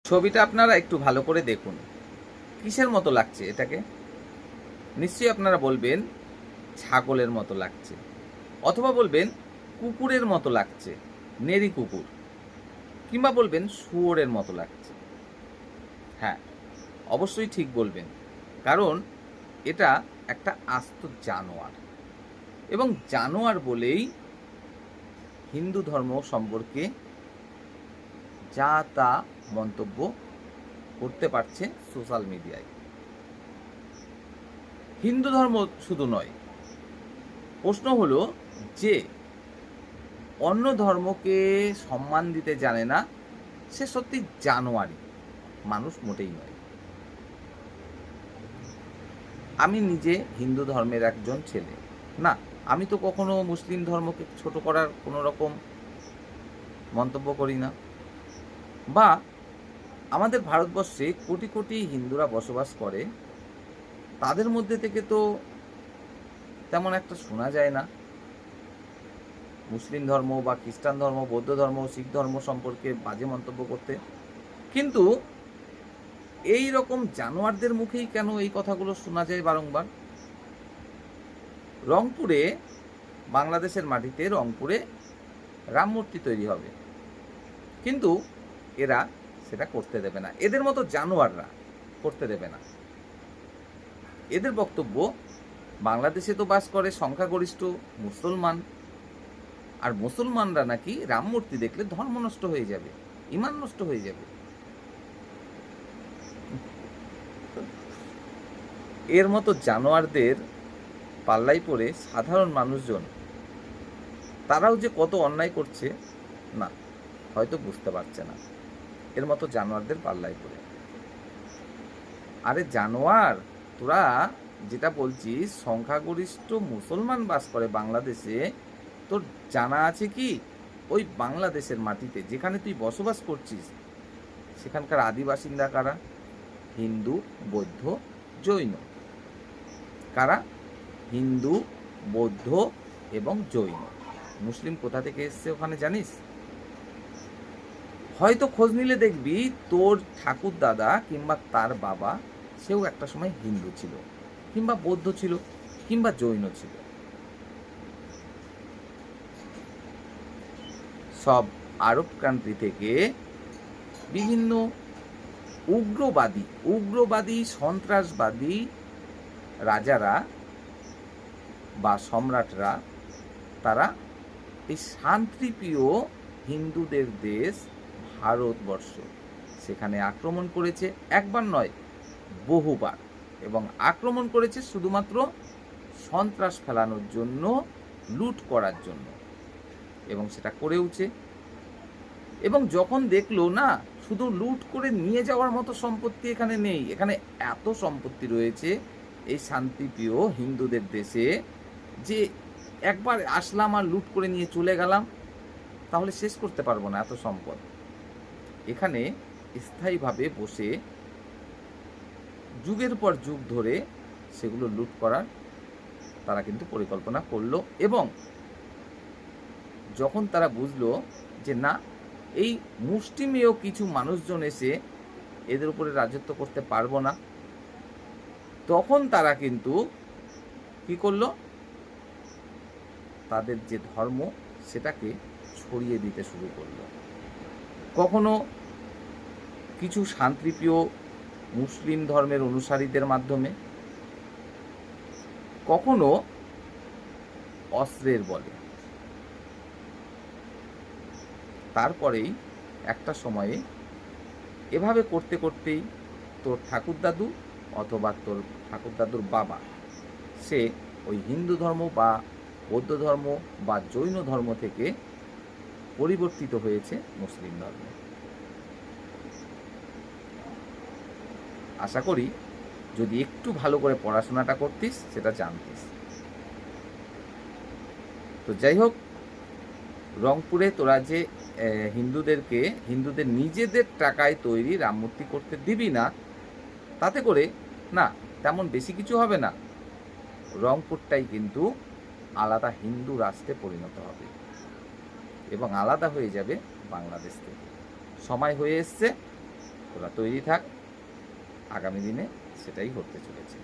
ছবিটা আপনারা একটু ভালো করে দেখুন। কিসের মতো লাগছে এটাকে? নিশ্চয়ই আপনারা বলবেন ছাগলের মতো লাগছে, অথবা বলবেন কুকুরের মতো লাগছে, নেড়ি কুকুর, কিংবা বলবেন শুয়োরের মতো লাগছে। হ্যাঁ, অবশ্যই ঠিক বলবেন, কারণ এটা একটা আস্ত জানোয়ার, এবং জানোয়ার বলেই হিন্দু ধর্ম সম্পর্কে যা তা মন্তব্য করতে পারছে সোশ্যাল মিডিয়ায়। হিন্দু ধর্ম শুধু নয়, প্রশ্ন হলো যে অন্য ধর্মকে সম্মান দিতে জানে না, সে সত্যি জানোয়ারই, মানুষ মোটেই নয়। আমি নিজে হিন্দু ধর্মের একজন ছেলে না, আমি তো কখনো মুসলিম ধর্মকে ছোট করার কোনো রকম মন্তব্য করি না। বা আমাদের ভারতবর্ষে কোটি কোটি হিন্দুরা বসবাস করে, তাদের মধ্যে থেকে তো তেমন একটা শোনা যায় না মুসলিম ধর্ম বা খ্রিস্টান ধর্ম, বৌদ্ধ ধর্ম, শিখ ধর্ম সম্পর্কে বাজে মন্তব্য করতে। কিন্তু এই রকম জানোয়ারদের মুখেই কেন এই কথাগুলো শোনা যায় বারংবার? রংপুরে, বাংলাদেশের মাটিতে রংপুরে রাম মূর্তি তৈরি হবে, কিন্তু এরা সেটা করতে দেবে না। এদের মতো জানোয়াররা করতে দেবে না। এদের বক্তব্য, বাংলাদেশে তো বাস করে সংখ্যাগরিষ্ঠ মুসলমান, আর মুসলমানরা নাকি রাম মূর্তি দেখলে ধর্ম নষ্ট হয়ে যাবে, ঈমান নষ্ট হয়ে যাবে। এর মতো জানোয়ারদের পাল্লায় পড়ে সাধারণ মানুষজন, তারাও যে কত অন্যায় করছে না, হয়তো বুঝতে পারছে না এর মতো জানোয়ারদের পাল্লায় পড়ে। আরে জানোয়ার, তোরা যেটা বলছিস সংখ্যাগরিষ্ঠ মুসলমান বাস করে বাংলাদেশে, তোর জানা আছে কি ওই বাংলাদেশের মাটিতে যেখানে তুই বসবাস করছিস সেখানকার আদিবাসিন্দা কারা? হিন্দু, বৌদ্ধ, জৈন। কারা? হিন্দু, বৌদ্ধ এবং জৈন। মুসলিম কোথা থেকে এসছে ওখানে জানিস? হয়তো খোঁজ নিলে দেখবি তোর ঠাকুর দাদা কিংবা তার বাবা, সেও একটা সময় হিন্দু ছিল, কিংবা বৌদ্ধ ছিল, কিংবা জৈন ছিল। সব আরব কান্ট্রি থেকে বিভিন্ন উগ্রবাদী সন্ত্রাসবাদী রাজারা বা সম্রাটরা, তারা এই শান্তিপ্রিয় হিন্দুদের দেশ ভারতবর্ষ, সেখানে আক্রমণ করেছে, একবার নয় বহুবার, এবং আক্রমণ করেছে শুধুমাত্র সন্ত্রাস ফেলানোর জন্য, লুট করার জন্য, এবং সেটা করেওছে। এবং যখন দেখলো না শুধু লুট করে নিয়ে যাওয়ার মতো সম্পত্তি এখানে নেই, এখানে এত সম্পত্তি রয়েছে এই শান্তিপ্রিয় হিন্দুদের দেশে, যে একবার আসলাম আর লুট করে নিয়ে চলে গেলাম, তাহলে শেষ করতে পারবো না এত সম্পদ। এখানে স্থায়ীভাবে বসে যুগের পর যুগ ধরে সেগুলো লুট করার তারা কিন্তু পরিকল্পনা করলো। এবং যখন তারা বুঝলো যে না, এই মুষ্টিমেয় কিছু মানুষজন এসে এদের উপরে রাজত্ব করতে পারবো না, তখন তারা কিন্তু কি করলো? তাদের যে ধর্ম সেটাকে ছড়িয়ে দিতে শুরু করলো। কখনো কিছু শান্তিপ্রিয় মুসলিম ধর্মের অনুসারীদের মাধ্যমে, কখনো অস্ত্রের বলে। তারপরেই একটা সময়ে এভাবে করতে করতেই তোর ঠাকুরদাদু অথবা তোর ঠাকুরদাদুর বাবা, সে ওই হিন্দু ধর্ম বা বৌদ্ধ ধর্ম বা জৈন ধর্ম থেকে পরিবর্তিত হয়েছে মুসলিম ধর্মে। আশা করি যদি একটু ভালো করে পড়াশোনাটা করতিস সেটা জানতিস। তো যাই হোক, রংপুরে তোরা যে হিন্দুদের নিজেদের টাকায় তৈরি রাম মূর্তি করতে দিবি না, তাতে করে না তেমন বেশি কিছু হবে না, রংপুরটাই কিন্তু আলাদা হিন্দু রাষ্ট্রে পরিণত হবে এবং আলাদা হয়ে যাবে বাংলাদেশ থেকে। সময় হয়ে এসছে, তোরা তৈরি থাক, আগামী দিনে সেটাই ঘটতে চলেছে।